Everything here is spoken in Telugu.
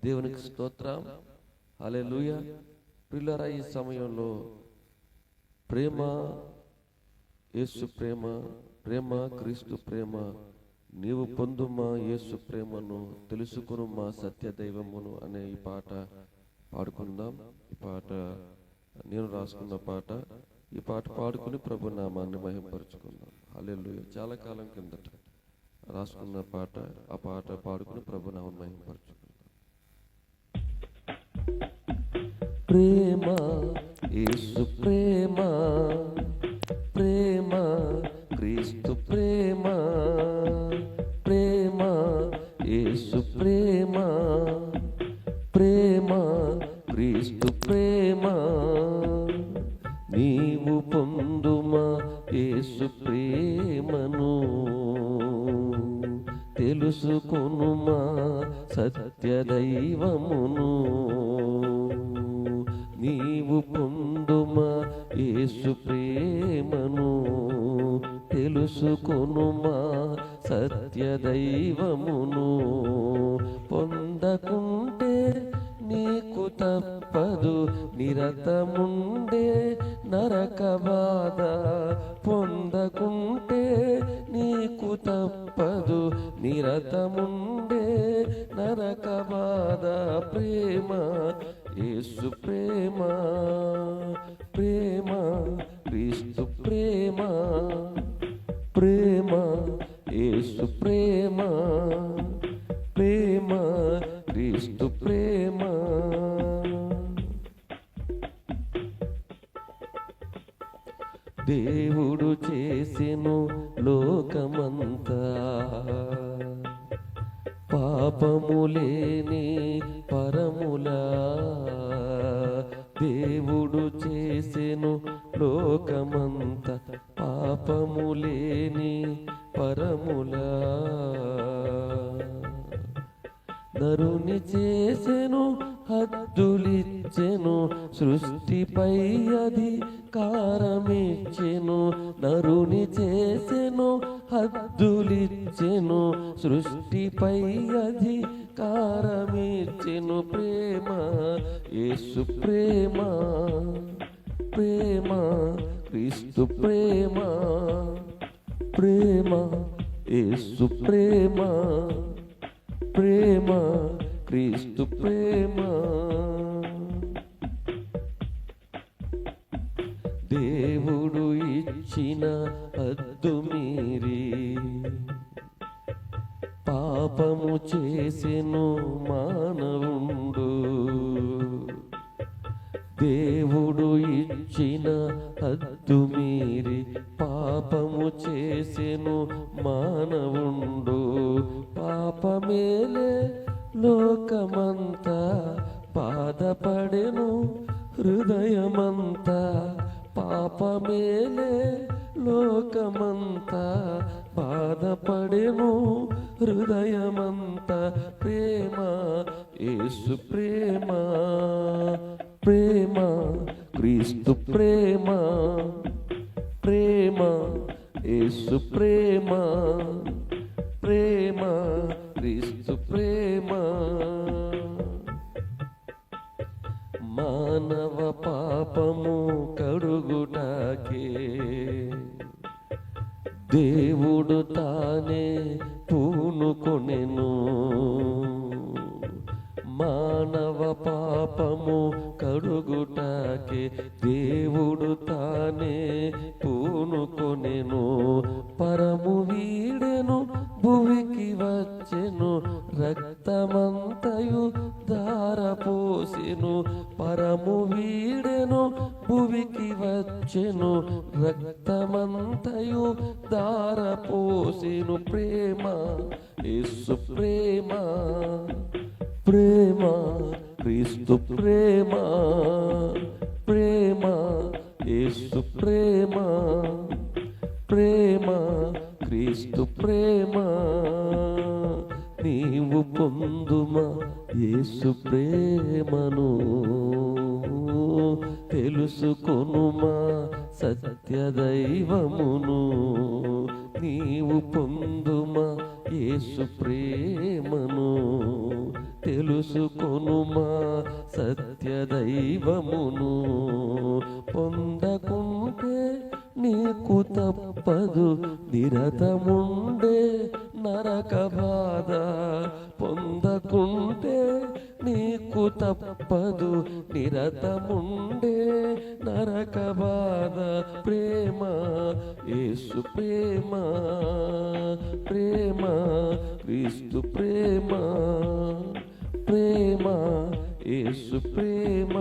దేవునికి స్తోత్రం. హల్లెలూయా. ప్రియులారా, ఈ సమయంలో ప్రేమ, యేసు ప్రేమ, ప్రేమ క్రీస్తు ప్రేమ, నీవు పొందుమా యేసు ప్రేమను, తెలుసుకునుమా సత్య దైవమును అనే ఈ పాట పాడుకుందాం. ఈ పాట నేను రాసుకున్న పాట. ఈ పాట పాడుకుని ప్రభు నామాన్ని మహిమపరుచుకుందాం. హల్లెలూయా. చాలా కాలం కిందట రాసుకున్న పాట. ఆ పాట పాడుకుని ప్రభు నామాన్ని మహిమపరుచుకుందాం. ప్రేమ, యేసు ప్రేమ, ప్రేమ క్రీస్తు ప్రేమ, ప్రేమ యేసు ప్రేమ, ప్రేమ క్రీస్తు ప్రేమ, నీవు పొందుమా యేసు ప్రేమను, తెలుసుకొనుమా సత్య దైవమును, నీవు పొందుమా యేసు ప్రేమను, తెలుసుకొనుమా సత్య దైవమును, పొందకుంటే నీకు తప్పదు నిరతముండే నరక బాధ, పొందకుంటే నీకు తప్పదు నిరతముండే నరక బాధ. ప్రేమ యేసు ప్రేమ, ప్రేమ క్రీస్తు ప్రేమ, ప్రేమ యేసు ప్రేమ, ప్రేమ క్రీస్తు ప్రేమ. దేవుడు చేసెను లోకమంతా, పాపములేని పరములా, దేవుడు చేసెను లోకమంతా, పాపములేని పరములా, నరుని చేసెను హద్దులిచ్చెను, సృష్టిపై అధికారమిచ్చెను, నరుని చేసెను హద్దులిచ్చెను, సృష్టిపై అధికారమిచ్చెను. ప్రేమ యేసు ప్రేమ, ప్రేమ క్రీస్తు ప్రేమ, ప్రేమ యేసు ప్రేమ, ప్రేమ క్రీస్తు ప్రేమ. దేవుడు ఇచ్చిన హద్దు మీరి పాపము చేసెను మానవుండు, దేవుడు ఇచ్చిన హద్దు మీరి పాపము చేసెను మానవుండు, పాపమేలే లోకమంతా బాధపడెను హృదయమంతా, పాపమేలే లోకమంతా బాధపడెను హృదయమంతా. ప్రేమ యేసు ప్రేమ, ప్రేమ క్రీస్తు ప్రేమ, ప్రేమ యేసు ప్రేమ, ప్రేమ క్రీస్తు ప్రేమ. మానవ పాపము కడుగుటాకే దేవుడు తానే పూనుకొనెను, మానవ పాపము కడుగుటాకే దేవుడు తానే పూనుకొనెను, పరము వీడెను భువికి వచ్చెను, రక్తమంతయు ధారపోసెను, పరము వీడెను భువికి వచ్చెను, రక్తమంతయు ధారపోసెను. ప్రేమ యేసు ప్రేమ, ప్రేమ క్రీస్తు ప్రేమ, ప్రేమ యేసు ప్రేమ, ప్రేమ క్రీస్తు ప్రేమ, నీవు పొందుమా యేసు ప్రేమను, తెలుసుకొనుమా సత్య దైవమును, నీవు పొందుమా యేసు ప్రేమను, తెలుసు తెలుసుకొనుమా సత్య దైవమును. పొందకుంటే నీకు తప్పదు నిరతముండే నరక బాధ. పొందకుంటే నీకు తప్పదు నిరతముండే నరక బాధ. ప్రేమ యేసు ప్రేమ, ప్రేమ క్రీస్తు ప్రేమ, ప్రేమ యేసు ప్రేమ.